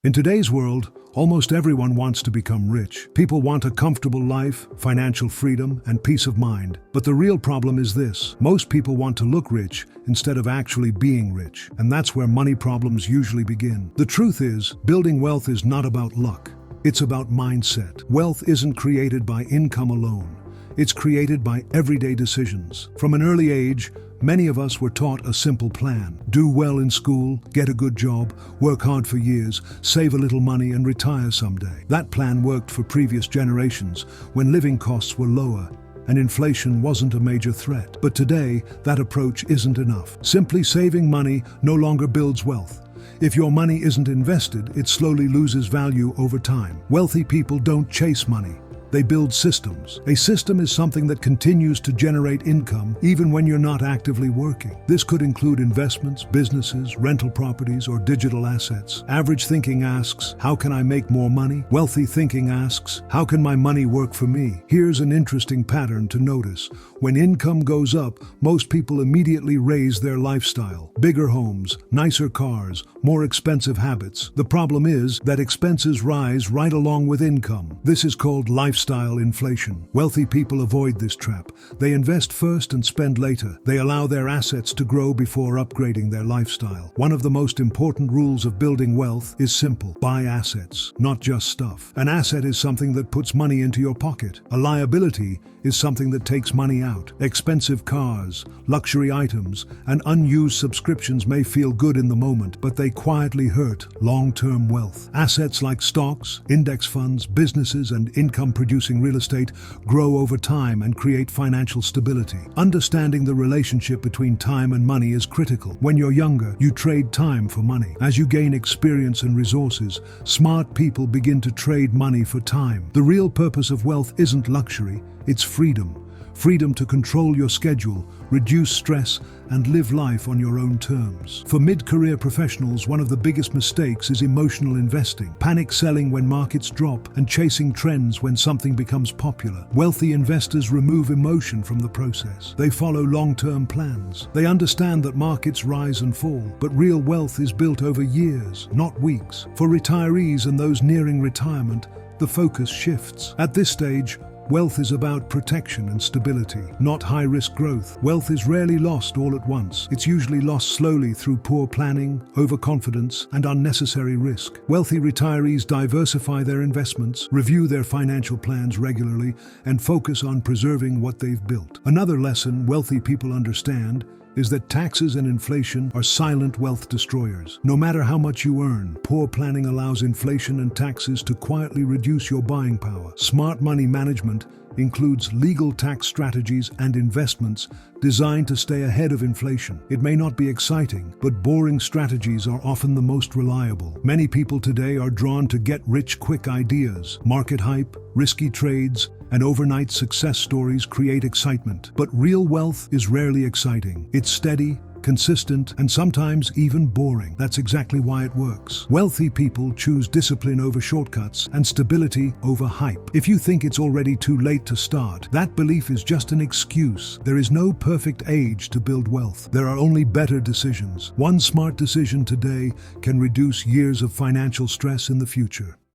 In today's world, almost everyone wants to become rich. People want a comfortable life, financial freedom, and peace of mind. But the real problem is this: most people want to look rich instead of actually being rich. And that's where money problems usually begin. The truth is, building wealth is not about luck. It's about mindset. Wealth isn't created by income alone. It's created by everyday decisions. From an early age, many of us were taught a simple plan: do well in school, get a good job, work hard for years, save a little money and retire someday. That plan worked for previous generations when living costs were lower and inflation wasn't a major threat. But today, that approach isn't enough. Simply saving money no longer builds wealth. If your money isn't invested, it slowly loses value over time. Wealthy people don't chase money. They build systems. A system is something that continues to generate income even when you're not actively working. This could include investments, businesses, rental properties, or digital assets. Average thinking asks, how can I make more money? Wealthy thinking asks, how can my money work for me? Here's an interesting pattern to notice. When income goes up, most people immediately raise their lifestyle. Bigger homes, nicer cars, more expensive habits. The problem is that expenses rise right along with income. This is called lifestyle inflation. Wealthy people avoid this trap. They invest first and spend later. They allow their assets to grow before upgrading their lifestyle. One of the most important rules of building wealth is simple: buy assets, not just stuff. An asset is something that puts money into your pocket. A liability is something that takes money out. Expensive cars, luxury items, and unused subscriptions may feel good in the moment, but they quietly hurt long-term wealth. Assets like stocks, index funds, businesses, and income-producing real estate grow over time and create financial stability. Understanding the relationship between time and money is critical. When you're younger, you trade time for money. As you gain experience and resources, smart people begin to trade money for time. The real purpose of wealth isn't luxury, it's freedom. Freedom to control your schedule, reduce stress, and live life on your own terms. For mid-career professionals, one of the biggest mistakes is emotional investing. Panic selling when markets drop and chasing trends when something becomes popular. Wealthy investors remove emotion from the process. They follow long-term plans. They understand that markets rise and fall, but real wealth is built over years, not weeks. For retirees and those nearing retirement, the focus shifts. At this stage, wealth is about protection and stability, not high-risk growth. Wealth is rarely lost all at once. It's usually lost slowly through poor planning, overconfidence, and unnecessary risk. Wealthy retirees diversify their investments, review their financial plans regularly, and focus on preserving what they've built. Another lesson wealthy people understand is that taxes and inflation are silent wealth destroyers. No matter how much you earn, poor planning allows inflation and taxes to quietly reduce your buying power. Smart money management includes legal tax strategies and investments designed to stay ahead of inflation. It may not be exciting, but boring strategies are often the most reliable. Many people today are drawn to get-rich-quick ideas. Market hype, risky trades, and overnight success stories create excitement. But real wealth is rarely exciting. It's steady, consistent, and sometimes even boring. That's exactly why it works. Wealthy people choose discipline over shortcuts and stability over hype. If you think it's already too late to start, that belief is just an excuse. There is no perfect age to build wealth. There are only better decisions. One smart decision today can reduce years of financial stress in the future.